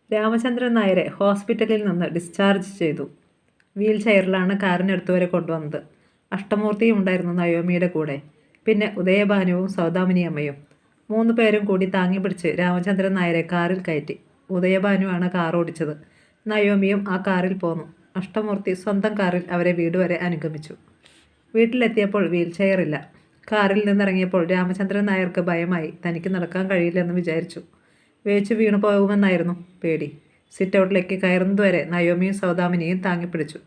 രാമചന്ദ്രൻ നായരെ ഹോസ്പിറ്റലിൽ നിന്ന് ഡിസ്ചാർജ് ചെയ്തു. വീൽ ചെയറിലാണ് കാറിനടുത്തുവരെ കൊണ്ടുവന്നത്. അഷ്ടമൂർത്തിയും ഉണ്ടായിരുന്നു നയോമിയുടെ കൂടെ. പിന്നെ ഉദയഭാനുവും സൗദാമിനിയമ്മയും. 3 പേരും കൂടി താങ്ങിപ്പിടിച്ച് രാമചന്ദ്രൻ നായരെ കാറിൽ കയറ്റി. ഉദയഭാനുവാണ് കാർ ഓടിച്ചത്. നയോമിയും ആ കാറിൽ പോന്നു. അഷ്ടമൂർത്തി സ്വന്തം കാറിൽ അവരെ വീട് വരെ അനുഗമിച്ചു. വീട്ടിലെത്തിയപ്പോൾ വീൽ ചെയറില്ല. കാറിൽ നിന്നിറങ്ങിയപ്പോൾ രാമചന്ദ്രൻ നായർക്ക് ഭയമായി. തനിക്ക് നടക്കാൻ കഴിയില്ലെന്ന് വിചാരിച്ചു. വേച്ചു വീണു പോകുമെന്നായിരുന്നു പേടി. സിറ്റൗട്ടിലേക്ക് കയറുന്നതുവരെ നയോമിയും സൗദാമിനിയും താങ്ങിപ്പിടിച്ചു.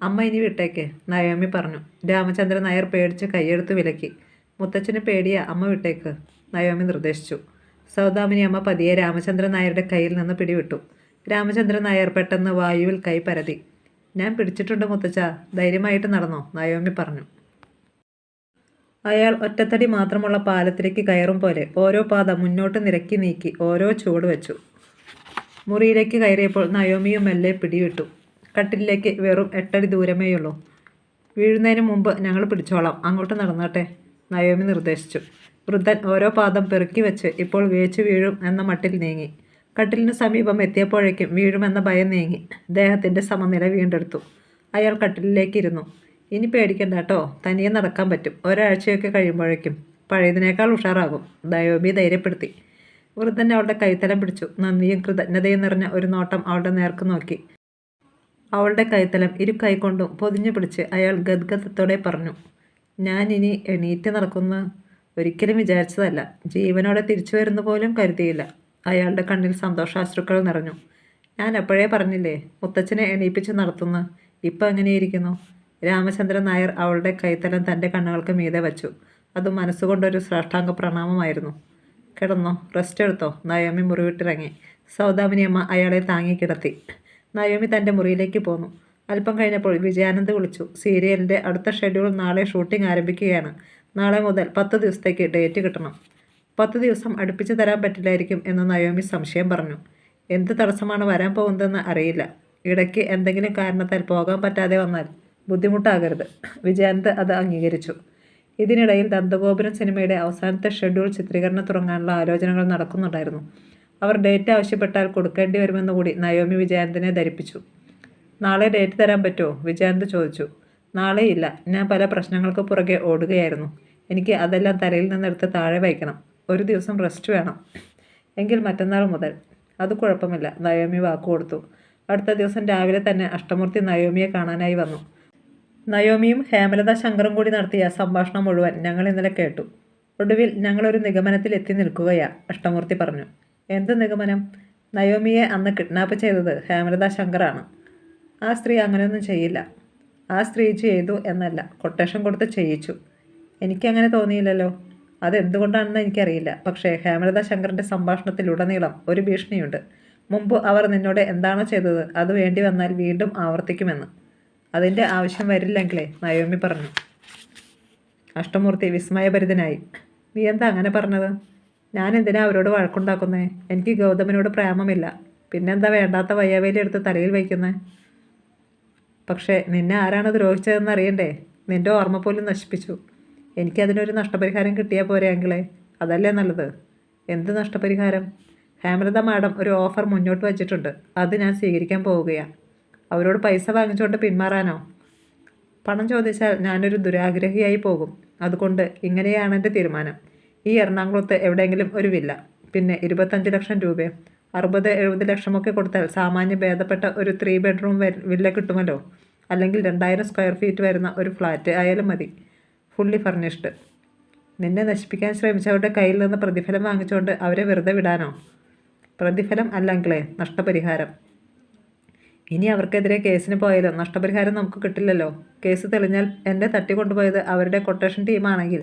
അമ്മ ഇനി വിട്ടേക്ക്, നയോമി പറഞ്ഞു. രാമചന്ദ്രൻ നായർ പേടിച്ച് കൈയെടുത്ത് വിലക്കി. മുത്തച്ഛന് പേടിയാ, അമ്മ വിട്ടേക്ക്, നയോമി നിർദ്ദേശിച്ചു. സൗദാമിനി അമ്മ പതിയെ രാമചന്ദ്രൻ നായരുടെ കയ്യിൽ നിന്ന് പിടിവിട്ടു. രാമചന്ദ്രൻ നായർ പെട്ടെന്ന് വായുവിൽ കൈ പരതി. ഞാൻ പിടിച്ചിട്ടുണ്ട് മുത്തച്ഛ, ധൈര്യമായിട്ട് നടന്നോ, നയോമി പറഞ്ഞു. അയാൾ ഒറ്റത്തടി മാത്രമുള്ള പാലത്തിലേക്ക് കയറും പോലെ ഓരോ പാത മുന്നോട്ട് നിരക്കി നീക്കി ഓരോ ചുവട് വെച്ചു. മുറിയിലേക്ക് കയറിയപ്പോൾ നയോമിയും മെല്ലെ പിടിവിട്ടു. കട്ടിലേക്ക് വെറും 8 അടി ദൂരമേയുള്ളൂ. വീഴുന്നതിന് മുമ്പ് ഞങ്ങൾ പിടിച്ചോളാം, അങ്ങോട്ട് നടന്നോട്ടെ, നയോമി നിർദ്ദേശിച്ചു. വൃദ്ധൻ ഓരോ പാദം പെറുക്കി വെച്ച് ഇപ്പോൾ വേച്ചു വീഴും എന്ന മട്ടിൽ നീങ്ങി. കട്ടിലിന് സമീപം എത്തിയപ്പോഴേക്കും വീഴുമെന്ന ഭയം നീങ്ങി. ദേഹത്തിൻ്റെ സമനില വീണ്ടെടുത്തു. അയാൾ കട്ടിലിലേക്ക് ഇരുന്നു. ഇനി പേടിക്കണ്ട കേട്ടോ, തനിയെ നടക്കാൻ പറ്റും. ഒരാഴ്ചയൊക്കെ കഴിയുമ്പോഴേക്കും പഴയതിനേക്കാൾ ഉഷാറാകും, നയോമി ധൈര്യപ്പെടുത്തി. വൃദ്ധൻ അവളുടെ കൈത്തലം പിടിച്ചു. നന്ദിയും കൃതജ്ഞതയും നിറഞ്ഞ ഒരു നോട്ടം അവളുടെ നേർക്ക് നോക്കി. അവളുടെ കൈത്തലം ഇരു കൈകൊണ്ടും പൊതിഞ്ഞു പിടിച്ച് അയാൾ ഗദ്ഗതത്തോടെ പറഞ്ഞു. ഞാൻ ഇനി എണീറ്റ് നടക്കുന്ന ഒരിക്കലും വിചാരിച്ചതല്ല. ജീവനോടെ തിരിച്ചു വരുന്ന പോലും കരുതിയില്ല. അയാളുടെ കണ്ണിൽ സന്തോഷാശ്രുക്കൾ നിറഞ്ഞു. ഞാൻ എപ്പോഴേ പറഞ്ഞില്ലേ, മുത്തച്ഛനെ എണീപ്പിച്ച് നടത്തുന്ന. ഇപ്പം എങ്ങനെയിരിക്കുന്നു? രാമചന്ദ്രൻ നായർ അവളുടെ കൈത്തലം തൻ്റെ കണ്ണുകൾക്ക് മീതെ വച്ചു. അത് മനസ്സുകൊണ്ടൊരു സാഷ്ടാംഗ പ്രണാമമായിരുന്നു. കിടന്നോ, റെസ്റ്റ് എടുത്തോ, നയോമി മുറിവിട്ടിറങ്ങി. സൗദാമിനിയമ്മ അയാളെ താങ്ങി കിടത്തി. നയോമി തൻ്റെ മുറിയിലേക്ക് പോന്നു. അല്പം കഴിഞ്ഞപ്പോൾ വിജയാനന്ദ് വിളിച്ചു. സീരിയലിൻ്റെ അടുത്ത ഷെഡ്യൂൾ നാളെ ഷൂട്ടിംഗ് ആരംഭിക്കുകയാണ്. നാളെ മുതൽ 10 ദിവസത്തേക്ക് ഡേറ്റ് കിട്ടണം. 10 ദിവസം അടുപ്പിച്ച് തരാൻ പറ്റില്ലായിരിക്കും എന്ന് നയോമി സംശയം പറഞ്ഞു. എന്ത് തടസ്സമാണ് വരാൻ പോകുന്നതെന്ന് അറിയില്ല. ഇടയ്ക്ക് എന്തെങ്കിലും കാരണത്താൽ പോകാൻ പറ്റാതെ വന്നാൽ ബുദ്ധിമുട്ടാകരുത്. വിജയാനന്ദ് അത് അംഗീകരിച്ചു. ഇതിനിടയിൽ ദന്തഗോപുരം സിനിമയുടെ അവസാനത്തെ ഷെഡ്യൂൾ ചിത്രീകരണം തുടങ്ങാനുള്ള ആലോചനകൾ നടക്കുന്നുണ്ടായിരുന്നു. അവർ ഡേറ്റ് ആവശ്യപ്പെട്ടാൽ കൊടുക്കേണ്ടി വരുമെന്ന് കൂടി നയോമി വിജയാനന്ദിനെ ധരിപ്പിച്ചു. നാളെ ഡേറ്റ് തരാൻ പറ്റുമോ, വിജയാനന്ദ് ചോദിച്ചു. നാളെ ഇല്ല, ഞാൻ പല പ്രശ്നങ്ങൾക്ക് പുറകെ ഓടുകയായിരുന്നു. എനിക്ക് അതെല്ലാം തലയിൽ നിന്നെടുത്ത് താഴെ വയ്ക്കണം. ഒരു ദിവസം റെസ്റ്റ് വേണം. എങ്കിൽ മറ്റന്നാൾ മുതൽ. അത് കുഴപ്പമില്ല, നയോമി വാക്കുകൊടുത്തു. അടുത്ത ദിവസം രാവിലെ തന്നെ അഷ്ടമൂർത്തി നയോമിയെ കാണാനായി വന്നു. നയോമിയും ഹേമലത ശങ്കറും കൂടി നടത്തിയ സംഭാഷണം മുഴുവൻ ഞങ്ങൾ ഇന്നലെ കേട്ടു. ഒടുവിൽ ഞങ്ങളൊരു നിഗമനത്തിൽ എത്തി നിൽക്കുകയാ, അഷ്ടമൂർത്തി പറഞ്ഞു. എന്ത് നിഗമനം? നയോമിയെ അന്ന് കിഡ്നാപ്പ് ചെയ്തത് ഹേമലത ശങ്കറാണ്. ആ സ്ത്രീ അങ്ങനെയൊന്നും ചെയ്യില്ല. ആ സ്ത്രീ ചെയ്തു എന്നല്ല, കൊട്ടേഷൻ കൊടുത്ത് ചെയ്യിച്ചു. എനിക്കങ്ങനെ തോന്നിയില്ലല്ലോ. അതെന്തുകൊണ്ടാണെന്ന് എനിക്കറിയില്ല. പക്ഷേ ഹേമലത ശങ്കറിൻ്റെ സംഭാഷണത്തിലുടനീളം ഒരു ഭീഷണിയുണ്ട്. മുമ്പ് അവർ നിന്നോട് എന്താണോ ചെയ്തത് അത് വേണ്ടി വന്നാൽ വീണ്ടും ആവർത്തിക്കുമെന്ന്. അതിൻ്റെ ആവശ്യം വരില്ലെങ്കിലേ, നയോമി പറഞ്ഞു. അഷ്ടമൂർത്തി വിസ്മയഭരിതനായി. നീ എന്താ അങ്ങനെ പറഞ്ഞത്? ഞാൻ എന്തിനാ അവരോട് വഴക്കുണ്ടാക്കുന്നേ? എനിക്ക് ഗൗതമനോട് പ്രേമമില്ല. പിന്നെന്താ വേണ്ടാത്ത വയ്യാവേലി എടുത്ത് തലയിൽ വയ്ക്കുന്നേ? പക്ഷേ നിന്നെ ആരാണ് ദ്രോഹിച്ചതെന്ന് അറിയണ്ടേ? നിൻ്റെ ഓർമ്മ പോലും നശിപ്പിച്ചു. എനിക്കതിനൊരു നഷ്ടപരിഹാരം കിട്ടിയാൽ പോരെ അങ്കിളെ? അതല്ലേ നല്ലത്. എന്ത് നഷ്ടപരിഹാരം? ഹേമലത മാഡം ഒരു ഓഫർ മുന്നോട്ട് വച്ചിട്ടുണ്ട്. അത് ഞാൻ സ്വീകരിക്കാൻ പോവുകയാണ്. അവരോട് പൈസ വാങ്ങിച്ചുകൊണ്ട് പിന്മാറാനോ? പണം ചോദിച്ചാൽ ഞാനൊരു ദുരാഗ്രഹിയായി പോകും. അതുകൊണ്ട് ഇങ്ങനെയാണ് എൻ്റെ തീരുമാനം. ഈ എറണാകുളത്ത് എവിടെയെങ്കിലും ഒരു വില്ല, പിന്നെ 25 ലക്ഷം രൂപയും 60-70 ലക്ഷമൊക്കെ കൊടുത്താൽ സാമാന്യം ഭേദപ്പെട്ട ഒരു 3 ബെഡ്റൂം വില്ല കിട്ടുമല്ലോ. അല്ലെങ്കിൽ 2000 സ്ക്വയർ ഫീറ്റ് വരുന്ന ഒരു ഫ്ലാറ്റ് ആയാലും മതി, ഫുള്ളി ഫർണിഷ്ഡ്. നിന്നെ നശിപ്പിക്കാൻ ശ്രമിച്ചവരുടെ കയ്യിൽ നിന്ന് പ്രതിഫലം വാങ്ങിച്ചുകൊണ്ട് അവരെ വെറുതെ വിടാനോ? പ്രതിഫലം അല്ലെങ്കിലേ, നഷ്ടപരിഹാരം. ഇനി അവർക്കെതിരെ കേസിന് പോയാലും നഷ്ടപരിഹാരം നമുക്ക് കിട്ടില്ലല്ലോ. കേസ് തെളിഞ്ഞാൽ എന്നെ തട്ടിക്കൊണ്ടുപോയത് അവരുടെ കൊട്ടേഷൻ ടീമാണെങ്കിൽ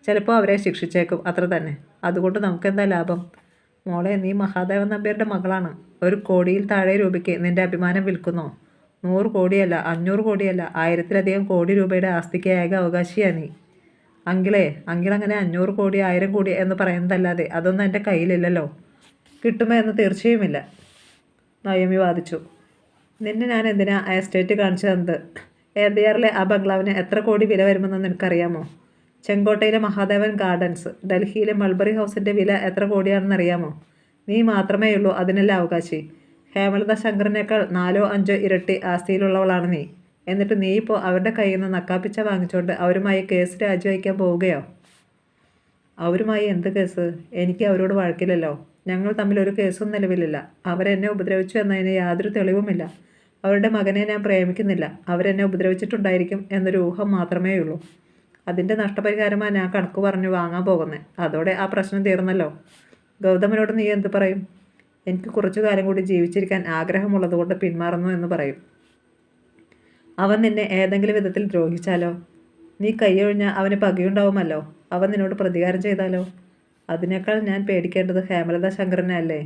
ചിലപ്പോൾ അവരെ ശിക്ഷിച്ചേക്കും, അത്ര തന്നെ. അതുകൊണ്ട് നമുക്കെന്താ ലാഭം? മോളെ, നീ മഹാദേവൻ നമ്പ്യാരുടെ മകളാണ്. 1 കോടിയിൽ താഴെ രൂപയ്ക്ക് നിൻ്റെ അഭിമാനം വിൽക്കുന്നോ? 100 കോടിയല്ല, 500 കോടിയല്ല, 1000-ലധികം കോടി രൂപയുടെ ആസ്തിക്ക് ഏക അവകാശിയാണ് നീ. അങ്കിളങ്ങനെ 500 കോടി 1000 കോടി എന്ന് പറയുന്നതല്ലാതെ അതൊന്നും എൻ്റെ കയ്യിലില്ലല്ലോ. കിട്ടുമോ എന്ന് തീർച്ചയുമില്ല, നയോമി വാദിച്ചു. നിന്നെ ഞാൻ എന്തിനാ ആ എസ്റ്റേറ്റ് കാണിച്ചു തന്നത്? ഏർദിയാറിലെ ആ ബംഗ്ലാവിന് എത്ര കോടി വില വരുമെന്ന് നിനക്കറിയാമോ? ചെങ്കോട്ടയിലെ മഹാദേവൻ ഗാർഡൻസ്, ഡൽഹിയിലെ മൾബറി ഹൗസിൻ്റെ വില എത്ര കോടിയാണെന്ന് അറിയാമോ? നീ മാത്രമേയുള്ളൂ അതിനെല്ലാം അവകാശി. ഹേമലത ശങ്കറിനേക്കാൾ 4-5 ഇരട്ടി ആസ്തിയിലുള്ളവളാണ് നീ. എന്നിട്ട് നീ ഇപ്പോൾ അവരുടെ കയ്യിൽ നിന്ന് നക്കാപ്പിച്ച വാങ്ങിച്ചുകൊണ്ട് അവരുമായി കേസ് രാജിവയ്ക്കാൻ പോവുകയോ? അവരുമായി എന്ത് കേസ്? എനിക്ക് അവരോട് വഴക്കില്ലല്ലോ. ഞങ്ങൾ തമ്മിൽ ഒരു കേസും നിലവിലില്ല. അവരെന്നെ ഉപദ്രവിച്ചു എന്നതിന് യാതൊരു തെളിവുമില്ല. അവരുടെ മകനെ ഞാൻ പ്രേമിക്കുന്നില്ല. അവരെന്നെ ഉപദ്രവിച്ചിട്ടുണ്ടായിരിക്കും എന്നൊരു ഊഹം മാത്രമേയുള്ളൂ. അതിൻ്റെ നഷ്ടപരിഹാരമാണ് ഞാൻ കണക്ക് പറഞ്ഞു വാങ്ങാൻ പോകുന്നത്. അതോടെ ആ പ്രശ്നം തീർന്നല്ലോ. ഗൗതമനോട് നീ എന്ത് പറയും? എനിക്ക് കുറച്ചു കാലം കൂടി ജീവിച്ചിരിക്കാൻ ആഗ്രഹമുള്ളതുകൊണ്ട് പിന്മാറുന്നു എന്ന് പറയും. അവൻ നിന്നെ ഏതെങ്കിലും വിധത്തിൽ ദ്രോഹിച്ചാലോ? നീ കൈയൊഴിഞ്ഞാൽ അവന് പകയുണ്ടാവുമല്ലോ. അവൻ നിന്നോട് പ്രതികാരം ചെയ്താലോ? അതിനേക്കാൾ ഞാൻ പേടിക്കേണ്ടത് ഹേമലത ശങ്കറിനെ അല്ലേ?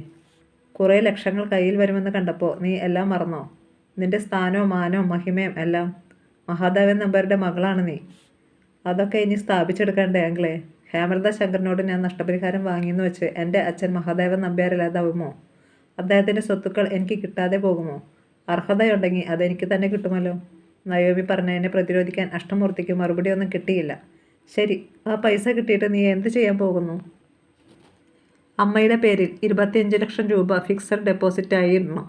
കുറേ ലക്ഷങ്ങൾ കയ്യിൽ വരുമെന്ന് കണ്ടപ്പോൾ നീ എല്ലാം മറന്നോ? നിന്റെ സ്ഥാനവും മാനവും മഹിമയും എല്ലാം. മഹാദേവൻ നമ്പ്യാരുടെ മകളാണ് നീ. അതൊക്കെ ഇനി സ്ഥാപിച്ചെടുക്കണ്ടേ അങ്കിളെ? ഹേമലത ശങ്കറിനോട് ഞാൻ നഷ്ടപരിഹാരം വാങ്ങിയെന്ന് വെച്ച് എൻ്റെ അച്ഛൻ മഹാദേവൻ നമ്പ്യാരില്ലാതാവുമോ? അദ്ദേഹത്തിൻ്റെ സ്വത്തുക്കൾ എനിക്ക് കിട്ടാതെ പോകുമോ? അർഹതയുണ്ടെങ്കിൽ അതെനിക്ക് തന്നെ കിട്ടുമല്ലോ. നയോമി പറഞ്ഞതിനെ പ്രതിരോധിക്കാൻ അഷ്ടമൂർത്തിക്ക് മറുപടിയൊന്നും കിട്ടിയില്ല. ശരി, ആ പൈസ കിട്ടിയിട്ട് നീ എന്ത് ചെയ്യാൻ പോകുന്നു? അമ്മയുടെ പേരിൽ 25 ലക്ഷം രൂപ ഫിക്സഡ് ഡെപ്പോസിറ്റായി ഇടണം.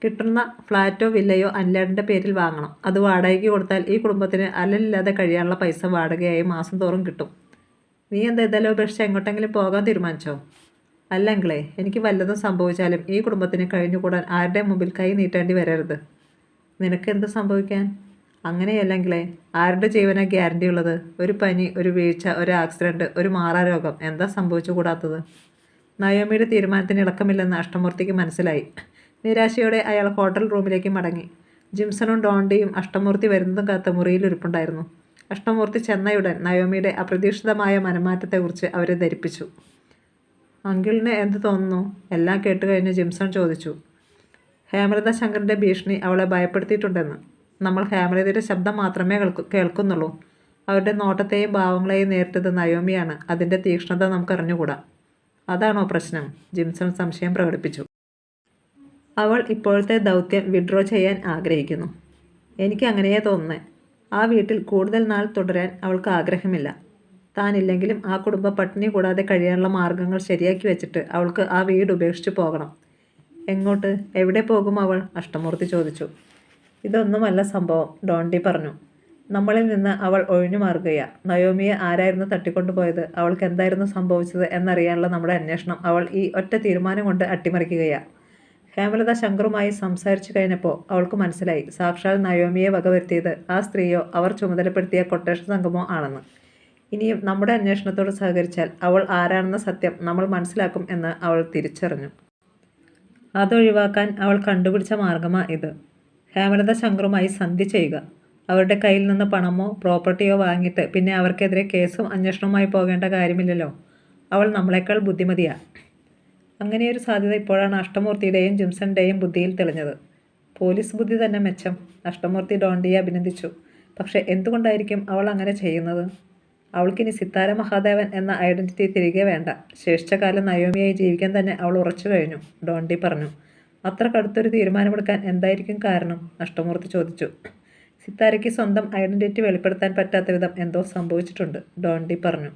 കിട്ടുന്ന ഫ്ലാറ്റോ വില്ലയോ അനിലേട്ടൻ്റെ പേരിൽ വാങ്ങണം. അത് വാടകയ്ക്ക് കൊടുത്താൽ ഈ കുടുംബത്തിന് അലലില്ലാതെ കഴിയാനുള്ള പൈസ വാടകയായി മാസം തോറും കിട്ടും. നീ എന്താ ഇതെല്ലാം ഉപേക്ഷിച്ച് എങ്ങോട്ടെങ്കിലും പോകാൻ തീരുമാനിച്ചോ? അല്ലെങ്കിലേ, എനിക്ക് വല്ലതും സംഭവിച്ചാലും ഈ കുടുംബത്തിന് കഴിഞ്ഞുകൂടാൻ ആരുടെ മുമ്പിൽ കൈ നീട്ടേണ്ടി വരരുത്. നിനക്കെന്ത് സംഭവിക്കാൻ? അങ്ങനെയല്ലെങ്കിലേ, ആരുടെ ജീവനാ ഗ്യാരണ്ടി ഉള്ളത്? ഒരു പനി, ഒരു വീഴ്ച, ഒരു ആക്സിഡൻറ്റ്, ഒരു മാറാരോഗം, എന്താ സംഭവിച്ചു കൂടാത്തത്? നയോമിയുടെ തീരുമാനത്തിന് ഇളക്കമില്ലെന്ന് അഷ്ടമൂർത്തിക്ക് മനസ്സിലായി. നിരാശയോടെ അയാൾ ഹോട്ടൽ റൂമിലേക്ക് മടങ്ങി. ജിംസണും ഡോണ്ടിയും അഷ്ടമൂർത്തി വരുന്നതും കാത്ത് മുറിയിലിരിപ്പുണ്ടായിരുന്നു. അഷ്ടമൂർത്തി ചെന്നയുടൻ നയോമിയുടെ അപ്രതീക്ഷിതമായ മനംമാറ്റത്തെക്കുറിച്ച് അവരെ ധരിപ്പിച്ചു. അങ്കിളിന് എന്ത് തോന്നുന്നു? എല്ലാം കേട്ടുകഴിഞ്ഞ് ജിംസൺ ചോദിച്ചു. ഹേമലത ശങ്കറിൻ്റെ ഭീഷണി അവളെ ഭയപ്പെടുത്തിയിട്ടുണ്ടെന്ന്. നമ്മൾ ഹേമലതയുടെ ശബ്ദം മാത്രമേ കേൾക്കുന്നുള്ളൂ. അവരുടെ നോട്ടത്തെയും ഭാവങ്ങളെയും നേരിട്ടത് നയോമിയാണ്. അതിൻ്റെ തീക്ഷ്ണത നമുക്കറിഞ്ഞുകൂടാ. അതാണോ പ്രശ്നം? ജിംസൺ സംശയം പ്രകടിപ്പിച്ചു. അവൾ ഇപ്പോഴത്തെ ദൗത്യം വിഡ്രോ ചെയ്യാൻ ആഗ്രഹിക്കുന്നു. എനിക്ക് അങ്ങനെയേ തോന്നുന്നേ. ആ വീട്ടിൽ കൂടുതൽ നാൾ തുടരാൻ അവൾക്ക് ആഗ്രഹമില്ല. താനില്ലെങ്കിലും ആ കുടുംബം പട്ടിണി കൂടാതെ കഴിയാനുള്ള മാർഗങ്ങൾ ശരിയാക്കി വെച്ചിട്ട് അവൾക്ക് ആ വീട് ഉപേക്ഷിച്ച് പോകണം. എങ്ങോട്ട്? എവിടെ പോകും അവൾ? അഷ്ടമൂർത്തി ചോദിച്ചു. ഇതൊന്നുമല്ല സംഭവം, ഡോണ്ടി പറഞ്ഞു. നമ്മളിൽ നിന്ന് അവൾ ഒഴിഞ്ഞു മാറുകയാണ്. നയോമിയെ ആരായിരുന്നു തട്ടിക്കൊണ്ടുപോയത്, അവൾക്ക് എന്തായിരുന്നു സംഭവിച്ചത് എന്നറിയാനുള്ള നമ്മുടെ അന്വേഷണം അവൾ ഈ ഒറ്റ തീരുമാനം കൊണ്ട് അട്ടിമറിക്കുകയാണ്. ഹേമലത ശങ്കറുമായി സംസാരിച്ചു കഴിഞ്ഞപ്പോൾ അവൾക്ക് മനസ്സിലായി, സാക്ഷാൽ നയോമിയെ വകവരുത്തിയത് ആ സ്ത്രീയോ അവർ ചുമതലപ്പെടുത്തിയ കൊട്ടേഷൻ സംഘമോ ആണെന്ന്. ഇനിയും നമ്മുടെ അന്വേഷണത്തോട് സഹകരിച്ചാൽ അവൾ ആരാണെന്ന സത്യം നമ്മൾ മനസ്സിലാക്കും എന്ന് അവൾ തിരിച്ചറിഞ്ഞു. അതൊഴിവാക്കാൻ അവൾ കണ്ടുപിടിച്ച മാർഗമാണ് ഇത്. ഹേമലത ശങ്കറുമായി സന്ധി ചെയ്യുക. അവരുടെ കയ്യിൽ നിന്ന് പണമോ പ്രോപ്പർട്ടിയോ വാങ്ങിയിട്ട് പിന്നെ അവർക്കെതിരെ കേസും അന്വേഷണവുമായി പോകേണ്ട കാര്യമില്ലല്ലോ. അവൾ നമ്മളെക്കാൾ ബുദ്ധിമതിയാണ്. അങ്ങനെയൊരു സാധ്യത ഇപ്പോഴാണ് അഷ്ടമൂർത്തിയുടെയും ജിംസണിൻ്റെയും ബുദ്ധിയിൽ തെളിഞ്ഞത്. പോലീസ് ബുദ്ധി തന്നെ മെച്ചം. അഷ്ടമൂർത്തി ഡോണ്ടിയെ അഭിനന്ദിച്ചു. പക്ഷേ എന്തുകൊണ്ടായിരിക്കും അവൾ അങ്ങനെ ചെയ്യുന്നത്? അവൾക്കിനി സിത്താര മഹാദേവൻ എന്ന ഐഡൻറ്റിറ്റി തിരികെ വേണ്ട. ശേഷിച്ച കാലം നയോമിയായി ജീവിക്കാൻ തന്നെ അവൾ ഉറച്ചു കഴിഞ്ഞു, ഡോണ്ടി പറഞ്ഞു. അത്ര കടുത്തൊരു തീരുമാനമെടുക്കാൻ എന്തായിരിക്കും കാരണം? അഷ്ടമൂർത്തി ചോദിച്ചു. സിത്താരയ്ക്ക് സ്വന്തം ഐഡൻറ്റിറ്റി വെളിപ്പെടുത്താൻ പറ്റാത്ത വിധം എന്തോ സംഭവിച്ചിട്ടുണ്ട്, ഡോണ്ടി പറഞ്ഞു.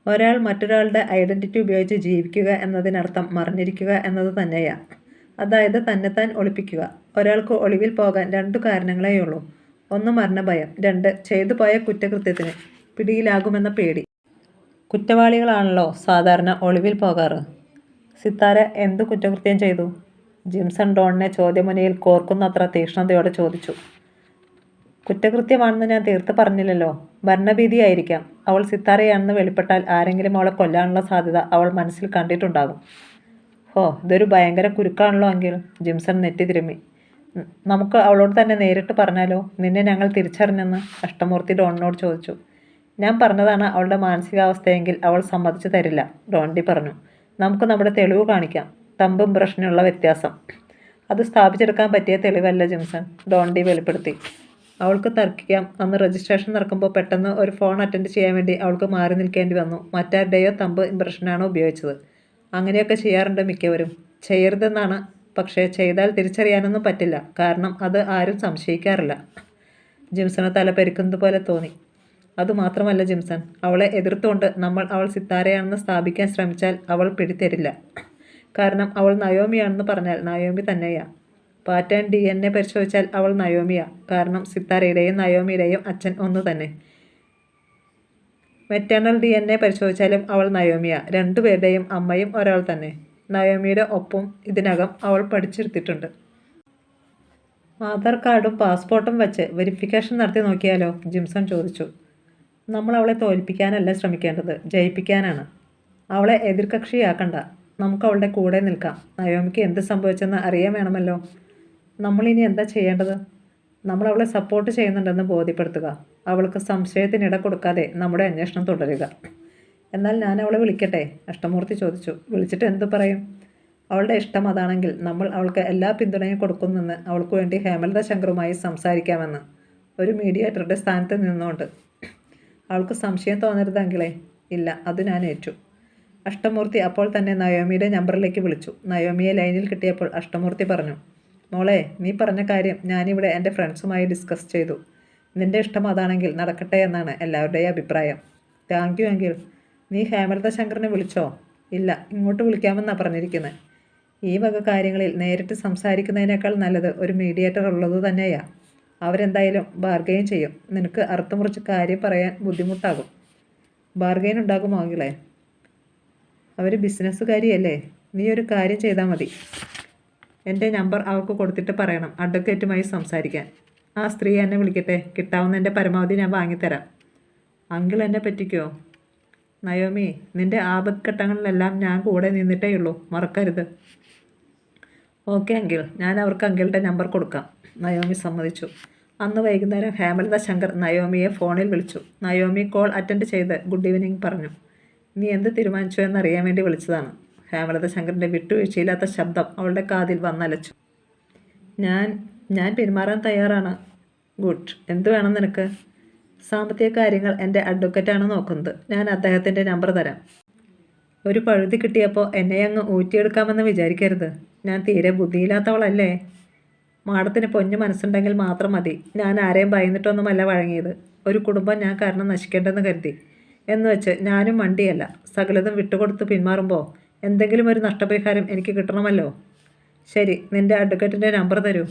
ഒരാൾ മറ്റൊരാളുടെ ഐഡൻറ്റിറ്റി ഉപയോഗിച്ച് ജീവിക്കുക എന്നതിനർത്ഥം മറിഞ്ഞിരിക്കുക എന്നത് തന്നെയാണ്. അതായത് തന്നെത്താൻ ഒളിപ്പിക്കുക. ഒരാൾക്ക് ഒളിവിൽ പോകാൻ 2 കാരണങ്ങളേയുള്ളൂ. 1 മരണഭയം, 2 ചെയ്തു പോയ കുറ്റകൃത്യത്തിന് പിടിയിലാകുമെന്ന പേടി. കുറ്റവാളികളാണല്ലോ സാധാരണ ഒളിവിൽ പോകാറ്. സിത്താര എന്തു കുറ്റകൃത്യം ചെയ്തു? ജിംസൺ ഡോണിനെ ചോദ്യമുനയിൽ കോർക്കുന്നത്ര തീക്ഷ്ണതയോടെ ചോദിച്ചു. കുറ്റകൃത്യമാണെന്ന് ഞാൻ തീർത്ത് പറഞ്ഞില്ലല്ലോ. ഭരണഭീതിയായിരിക്കാം. അവൾ സിത്താരയാണെന്ന് വെളിപ്പെട്ടാൽ ആരെങ്കിലും അവളെ കൊല്ലാനുള്ള സാധ്യത അവൾ മനസ്സിൽ കണ്ടിട്ടുണ്ടാകും. ഇതൊരു ഭയങ്കര കുരുക്കാണല്ലോ എങ്കിൽ. ജിംസൺ നെറ്റി തിരുമ്മി. നമുക്ക് അവളോട് തന്നെ നേരിട്ട് പറഞ്ഞാലോ? നിന്നെ ഞങ്ങൾ തിരിച്ചറിഞ്ഞെന്ന് അഷ്ടമൂർത്തി ഡോണിനോട് ചോദിച്ചു. ഞാൻ പറഞ്ഞതാണ് അവളുടെ മാനസികാവസ്ഥയെങ്കിൽ അവൾ സമ്മതിച്ചു തരില്ല, ഡോണ്ടി പറഞ്ഞു. നമുക്ക് നമ്മുടെ തെളിവ് കാണിക്കാം. തമ്പും ബ്രഷിനുള്ള വ്യത്യാസം. അത് സ്ഥാപിച്ചെടുക്കാൻ പറ്റിയ തെളിവല്ല ജിംസൺ, ഡോണ്ടി വെളിപ്പെടുത്തി. അവൾക്ക് തർക്കിക്കാം. അന്ന് രജിസ്ട്രേഷൻ നടക്കുമ്പോൾ പെട്ടെന്ന് ഒരു ഫോൺ അറ്റൻഡ് ചെയ്യാൻ വേണ്ടി അവൾക്ക് മാറി നിൽക്കേണ്ടി വന്നു. മറ്റാരുടെയോ തമ്പ് ഇംപ്രഷനാണ് ഉപയോഗിച്ചത്. അങ്ങനെയൊക്കെ ചെയ്യാറുണ്ട് മിക്കവരും. ചെയ്യരുതെന്നാണ്, പക്ഷേ ചെയ്താൽ തിരിച്ചറിയാനൊന്നും പറ്റില്ല. കാരണം അത് ആരും സംശയിക്കാറില്ല. ജിംസണ് തല പെരുക്കുന്നത് പോലെ തോന്നി. അതുമാത്രമല്ല ജിംസൺ, അവളെ എതിർത്തുകൊണ്ട് നമ്മൾ അവൾ സിത്താരയാണെന്ന് സ്ഥാപിക്കാൻ ശ്രമിച്ചാൽ അവൾ പിടിത്തരില്ല. കാരണം അവൾ നയോമിയാണെന്ന് പറഞ്ഞാൽ നയോമി തന്നെയാ. പാറ്റേൺ DNA പരിശോധിച്ചാൽ അവൾ നയോമിയാ. കാരണം സിത്താരയുടെയും നയോമിയുടെയും അച്ഛൻ ഒന്ന് തന്നെ. മെറ്റേണൽ DNA പരിശോധിച്ചാലും അവൾ നയോമിയാ. രണ്ടുപേരുടെയും അമ്മയും ഒരാൾ തന്നെ. നയോമിയുടെ ഒപ്പം ഇതിനകം അവൾ പഠിച്ചെടുത്തിട്ടുണ്ട്. ആധാർ കാർഡും പാസ്പോർട്ടും വെച്ച് വെരിഫിക്കേഷൻ നടത്തി നോക്കിയാലോ? ജിംസൺ ചോദിച്ചു. നമ്മൾ അവളെ തോൽപ്പിക്കാനല്ല ശ്രമിക്കേണ്ടത്, ജയിപ്പിക്കാനാണ്. അവളെ എതിർകക്ഷിയാക്കണ്ട. നമുക്ക് അവളുടെ കൂടെ നിൽക്കാം. നയോമിക്ക് എന്ത് സംഭവിച്ചെന്ന് അറിയാൻ വേണമല്ലോ. നമ്മളിനി എന്താ ചെയ്യേണ്ടത്? നമ്മൾ അവളെ സപ്പോർട്ട് ചെയ്യുന്നുണ്ടെന്ന് ബോധ്യപ്പെടുത്തുക. അവൾക്ക് സംശയത്തിനിട കൊടുക്കാതെ നമ്മുടെ അന്വേഷണം തുടരുക. എന്നാൽ ഞാൻ അവളെ വിളിക്കട്ടെ? അഷ്ടമൂർത്തി ചോദിച്ചു. വിളിച്ചിട്ട് എന്തു പറയും? അവളുടെ ഇഷ്ടം അതാണെങ്കിൽ നമ്മൾ അവൾക്ക് എല്ലാ പിന്തുണയും കൊടുക്കുന്നെന്ന്, അവൾക്ക് വേണ്ടി ഹേമലത ശങ്കറുമായി സംസാരിക്കാമെന്ന്, ഒരു മീഡിയേറ്ററുടെ സ്ഥാനത്ത് നിന്നുകൊണ്ട്. അവൾക്ക് സംശയം തോന്നരുതെങ്കിലേ? ഇല്ല, അത് ഞാൻ ഏറ്റു. അഷ്ടമൂർത്തി അപ്പോൾ തന്നെ നയോമിയുടെ നമ്പറിലേക്ക് വിളിച്ചു. നയോമിയെ ലൈനിൽ കിട്ടിയപ്പോൾ അഷ്ടമൂർത്തി പറഞ്ഞു, മോളെ, നീ പറഞ്ഞ കാര്യം ഞാനിവിടെ എൻ്റെ ഫ്രണ്ട്സുമായി ഡിസ്കസ് ചെയ്തു. നിൻ്റെ ഇഷ്ടം അതാണെങ്കിൽ നടക്കട്ടെ എന്നാണ് എല്ലാവരുടെയും അഭിപ്രായം. താങ്ക് യു എങ്കിൽ. നീ ഹേമലത ശങ്കറിനെ വിളിച്ചോ? ഇല്ല, ഇങ്ങോട്ട് വിളിക്കാമെന്നാണ് പറഞ്ഞിരിക്കുന്നത്. ഈ വക കാര്യങ്ങളിൽ നേരിട്ട് സംസാരിക്കുന്നതിനേക്കാൾ നല്ലത് ഒരു മീഡിയേറ്റർ ഉള്ളത് തന്നെയാ. അവരെന്തായാലും ബാർഗെയിൻ ചെയ്യും. നിനക്ക് അറുത്തുമുറിച്ച് കാര്യം പറയാൻ ബുദ്ധിമുട്ടാകും. ബാർഗെയിൻ ഉണ്ടാകുമോ എങ്കിലേ? അവർ ബിസിനസ്സുകാരിയല്ലേ. നീ ഒരു കാര്യം ചെയ്താൽ മതി. എൻ്റെ നമ്പർ അവർക്ക് കൊടുത്തിട്ട് പറയണം അഡ്വക്കേറ്റുമായി സംസാരിക്കാൻ. ആ സ്ത്രീ എന്നെ വിളിക്കട്ടെ. കിട്ടാവുന്നതിൻ്റെ പരമാവധി ഞാൻ വാങ്ങിത്തരാം. അങ്കിൾ എന്നെ പറ്റിക്കോ? നയോമി, നിൻ്റെ ആപത്ഘട്ടങ്ങളിലെല്ലാം ഞാൻ കൂടെ നിന്നിട്ടേ ഉള്ളൂ, മറക്കരുത്. ഓക്കെ അങ്കിൾ, ഞാൻ അവർക്ക് അങ്കിളുടെ നമ്പർ കൊടുക്കാം. നയോമി സമ്മതിച്ചു. അന്ന് വൈകുന്നേരം ഹേമലത ശങ്കർ നയോമിയെ ഫോണിൽ വിളിച്ചു. നയോമി കോൾ അറ്റൻഡ് ചെയ്ത് ഗുഡ് ഈവനിങ് പറഞ്ഞു. നീ എന്ത് തീരുമാനിച്ചു എന്നറിയാൻ വേണ്ടി വിളിച്ചതാണ്. ഹേമലത ശങ്കറിൻ്റെ വിട്ടുവീഴ്ചയില്ലാത്ത ശബ്ദം അവളുടെ കാതിൽ വന്നലച്ചു. ഞാൻ പിന്മാറാൻ തയ്യാറാണ്. ഗുഡ്. എന്തു വേണം നിനക്ക്? സാമ്പത്തിക കാര്യങ്ങൾ എൻ്റെ അഡ്വക്കറ്റാണ് നോക്കുന്നത്. ഞാൻ അദ്ദേഹത്തിൻ്റെ നമ്പർ തരാം. ഒരു പഴുതി കിട്ടിയപ്പോൾ എന്നെ അങ്ങ് ഊറ്റിയെടുക്കാമെന്ന് വിചാരിക്കരുത്. ഞാൻ തീരെ ബുദ്ധിയില്ലാത്തവളല്ലേ. മാഡത്തിന് പൊന്നു മനസ്സുണ്ടെങ്കിൽ മാത്രം മതി. ഞാൻ ആരെയും ഭയന്നിട്ടൊന്നുമല്ല വഴങ്ങിയത്. ഒരു കുടുംബം ഞാൻ കാരണം നശിക്കേണ്ടെന്ന് കരുതി. എന്ന് വെച്ച് ഞാനും വണ്ടിയല്ല. സകലതും വിട്ടുകൊടുത്ത് പിന്മാറുമ്പോൾ എന്തെങ്കിലും ഒരു നഷ്ടപരിഹാരം എനിക്ക് കിട്ടണമല്ലോ. ശരി, നിൻ്റെ അഡ്വക്കറ്റിൻ്റെ നമ്പർ തരൂ.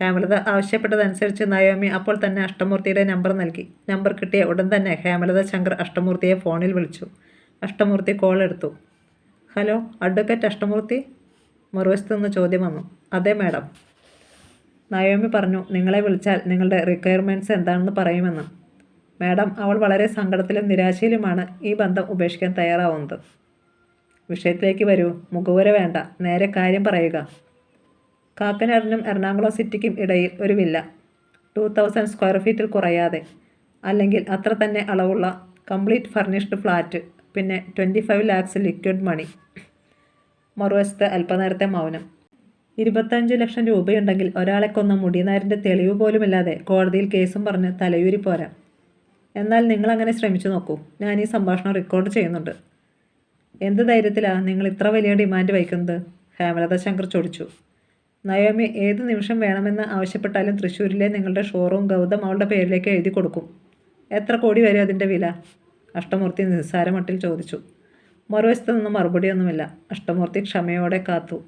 ഹേമലത ആവശ്യപ്പെട്ടതനുസരിച്ച് നയോമി അപ്പോൾ തന്നെ അഷ്ടമൂർത്തിയുടെ നമ്പർ നൽകി. നമ്പർ കിട്ടിയ ഉടൻ തന്നെ ഹേമലത ശങ്കർ അഷ്ടമൂർത്തിയെ ഫോണിൽ വിളിച്ചു. അഷ്ടമൂർത്തി കോൾ എടുത്തു. Hello, advocate Ashtamoorthy? മറുവശത്തു നിന്ന് ചോദ്യം വന്നു. അതെ മാഡം. നയോമി പറഞ്ഞു, നിങ്ങളെ വിളിച്ചാൽ നിങ്ങളുടെ റിക്വയർമെൻറ്റ്സ് എന്താണെന്ന് പറയുമെന്ന്. മാഡം, അവൾ വളരെ സങ്കടത്തിലും നിരാശയിലുമാണ് ഈ ബന്ധം ഉപേക്ഷിക്കാൻ തയ്യാറാവുന്നത്. വിഷയത്തിലേക്ക് വരൂ. മുഖവുര വേണ്ട, നേരെ കാര്യം പറയുക. കാക്കനാടിനും എറണാകുളം സിറ്റിക്കും ഇടയിൽ ഒരു വില്ല, 2000 സ്ക്വയർ ഫീറ്റിൽ കുറയാതെ, അല്ലെങ്കിൽ അത്ര തന്നെ അളവുള്ള കംപ്ലീറ്റ് ഫർണിഷ്ഡ് ഫ്ലാറ്റ്, പിന്നെ 25 lakhs ലിക്വിഡ് മണി. മറുവശത്ത് അല്പനേരത്തെ മൗനം. 25 ലക്ഷം രൂപയുണ്ടെങ്കിൽ ഒരാളെ കൊന്ന മുടിനാരിൻ്റെ തെളിവ് പോലുമില്ലാതെ കോടതിയിൽ കേസും പറഞ്ഞ് തലയൂരി പോരാ. എന്നാൽ നിങ്ങളങ്ങനെ ശ്രമിച്ചു നോക്കൂ. ഞാൻ ഈ സംഭാഷണം റെക്കോർഡ് ചെയ്യുന്നുണ്ട്. എന്ത് ധൈര്യത്തിലാണ് നിങ്ങൾ ഇത്ര വലിയ ഡിമാൻഡ് വയ്ക്കുന്നത്? ഹേമലത ശങ്കർ ചോദിച്ചു. നയോമി ഏത് നിമിഷം വേണമെന്ന് ആവശ്യപ്പെട്ടാലും തൃശ്ശൂരിലെ നിങ്ങളുടെ ഷോറൂം ഗൗതം അവളുടെ പേരിലേക്ക് എഴുതി കൊടുക്കും. എത്ര കോടി വരും അതിൻ്റെ വില? അഷ്ടമൂർത്തി നിസ്സാരമട്ടിൽ ചോദിച്ചു. മറുവശത്ത് നിന്ന് മറുപടിയൊന്നുമില്ല. അഷ്ടമൂർത്തി ക്ഷമയോടെ കാത്തു.